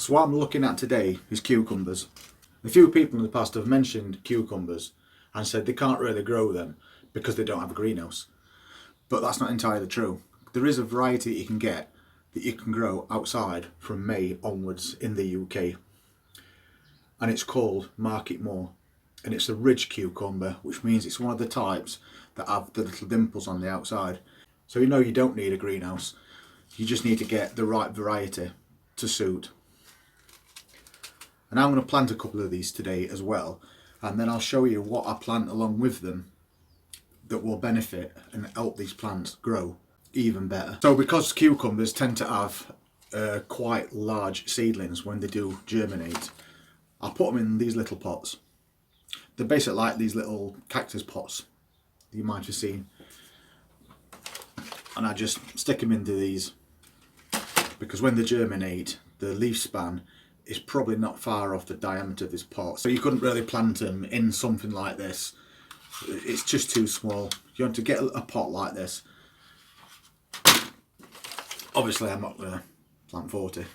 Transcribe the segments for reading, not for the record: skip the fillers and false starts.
So what I'm looking at today is cucumbers. A few people in the past have mentioned cucumbers and said they can't really grow them because they don't have a greenhouse. But that's not entirely true. There is a variety that you can get that you can grow outside from May onwards in the UK. And it's called Market More. And it's a ridge cucumber, which means it's one of the types that have the little dimples on the outside. So you know you don't need a greenhouse. You just need to get the right variety to suit. And I'm going to plant a couple of these today as well, and then I'll show you what I plant along with them that will benefit and help these plants grow even better. So because cucumbers tend to have quite large seedlings when they do germinate, I'll put them in these little pots. They're basically like these little cactus pots you might have seen, and I just stick them into these because when they germinate the leaf span is probably not far off the diameter of this pot, so you couldn't really plant them in something like this. It's just too small. You want to get a pot like this. Obviously I'm not going to plant 40,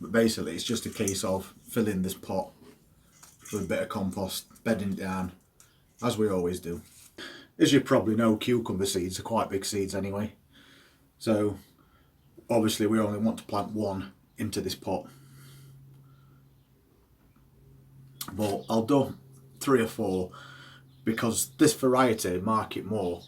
but basically it's just a case of filling this pot with a bit of compost, bedding it down as we always do. As you probably know, cucumber seeds are quite big seeds anyway, so obviously we only want to plant one into this pot, but I'll do 3 or 4 because this variety, Market More,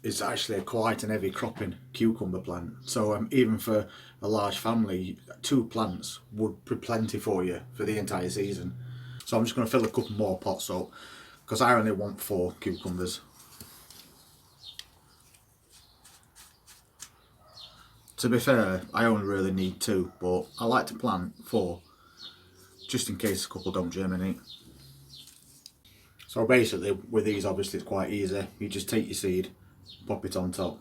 is actually quite an heavy cropping cucumber plant. So even for a large family, 2 plants would be plenty for you for the entire season. So I'm just going to fill a couple more pots up because I only want 4 cucumbers. To be fair, I only really need 2, but I like to plant 4 just in case a couple don't germinate. So basically with these, obviously it's quite easy. You just take your seed, pop it on top.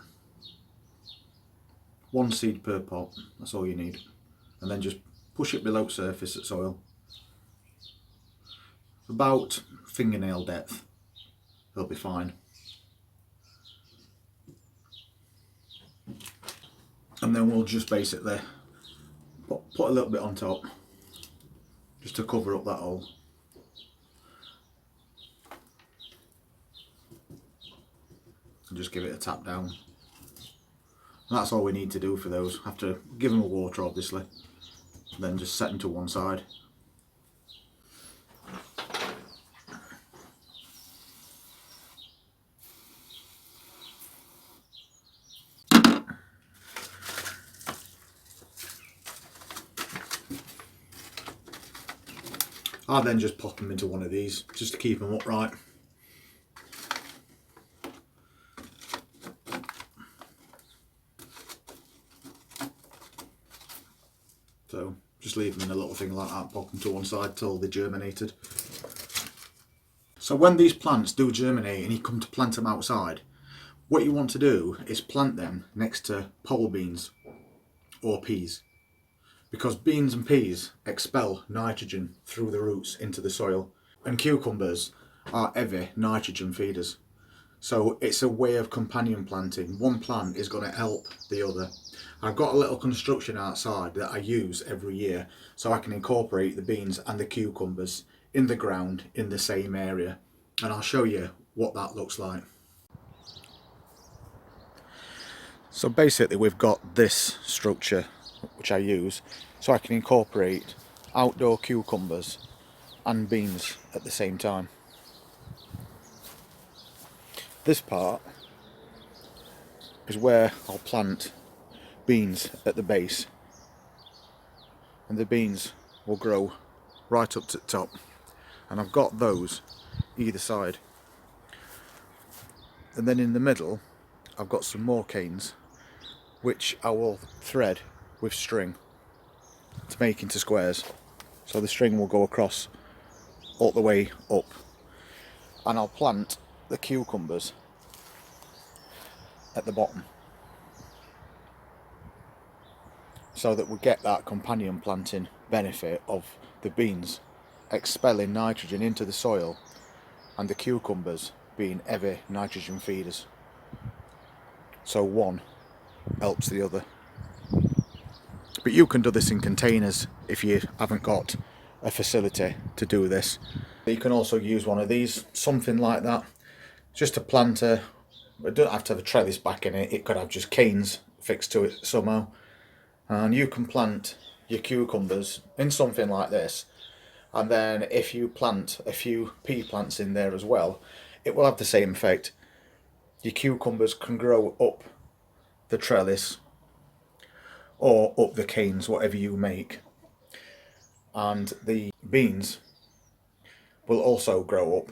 1 seed per pot, that's all you need. And then just push it below surface at soil. About fingernail depth, it'll be fine. And then we'll just basically put a little bit on top just to cover up that hole. And just give it a tap down. And that's all we need to do for those. Have to give them a water obviously, then just set them to one side. I'll then just pop them into one of these just to keep them upright. So just leave them in a little thing like that, pop them to one side till they germinated. So when these plants do germinate and you come to plant them outside, what you want to do is plant them next to pole beans or peas, because beans and peas expel nitrogen through the roots into the soil, and cucumbers are heavy nitrogen feeders. So it's a way of companion planting. One plant is going to help the other. I've got a little construction outside that I use every year so I can incorporate the beans and the cucumbers in the ground in the same area, and I'll show you what that looks like. So basically we've got this structure which I use so I can incorporate outdoor cucumbers and beans at the same time. This part is where I'll plant beans at the base, and the beans will grow right up to the top, and I've got those either side. And then in the middle I've got some more canes which I will thread with string to make into squares, so the string will go across all the way up, and I'll plant the cucumbers at the bottom so that we get that companion planting benefit of the beans expelling nitrogen into the soil and the cucumbers being heavy nitrogen feeders. So one helps the other. But you can do this in containers if you haven't got a facility to do this. You can also use one of these, something like that, just to plant a, it don't have to have a trellis back in it, it could have just canes fixed to it somehow. And you can plant your cucumbers in something like this, and then if you plant a few pea plants in there as well, it will have the same effect. Your cucumbers can grow up the trellis or up the canes, whatever you make, and the beans will also grow up.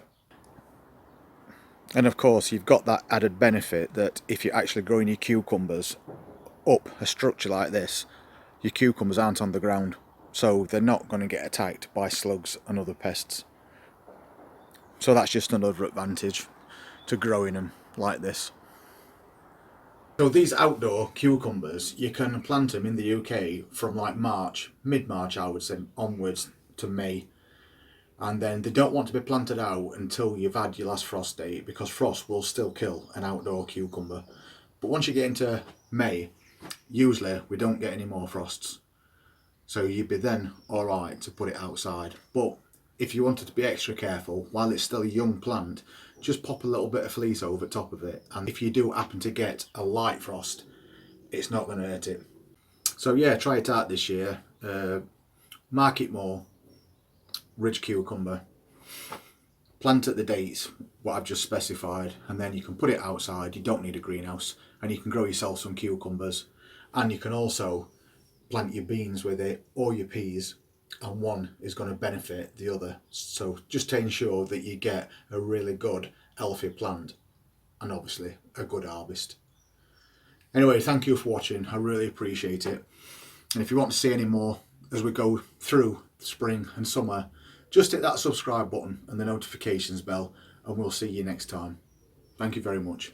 And of course you've got that added benefit that if you're actually growing your cucumbers up a structure like this, your cucumbers aren't on the ground, so they're not going to get attacked by slugs and other pests. So that's just another advantage to growing them like this. So these outdoor cucumbers, you can plant them in the UK from like March, mid-March I would say, onwards to May. And then they don't want to be planted out until you've had your last frost date, because frost will still kill an outdoor cucumber. But once you get into May, usually we don't get any more frosts. So you'd be then alright to put it outside. But if you wanted to be extra careful, while it's still a young plant, just pop a little bit of fleece over top of it, and if you do happen to get a light frost, it's not going to hurt it. So yeah, try it out this year. Market more ridge cucumber, plant at the dates what I've just specified, and then you can put it outside. You don't need a greenhouse, and you can grow yourself some cucumbers, and you can also plant your beans with it or your peas, and one is going to benefit the other. So just to ensure that you get a really good healthy plant and obviously a good harvest. Anyway, thank you for watching, I really appreciate it. And if you want to see any more as we go through spring and summer, just hit that subscribe button and the notifications bell, and we'll see you next time. Thank you very much.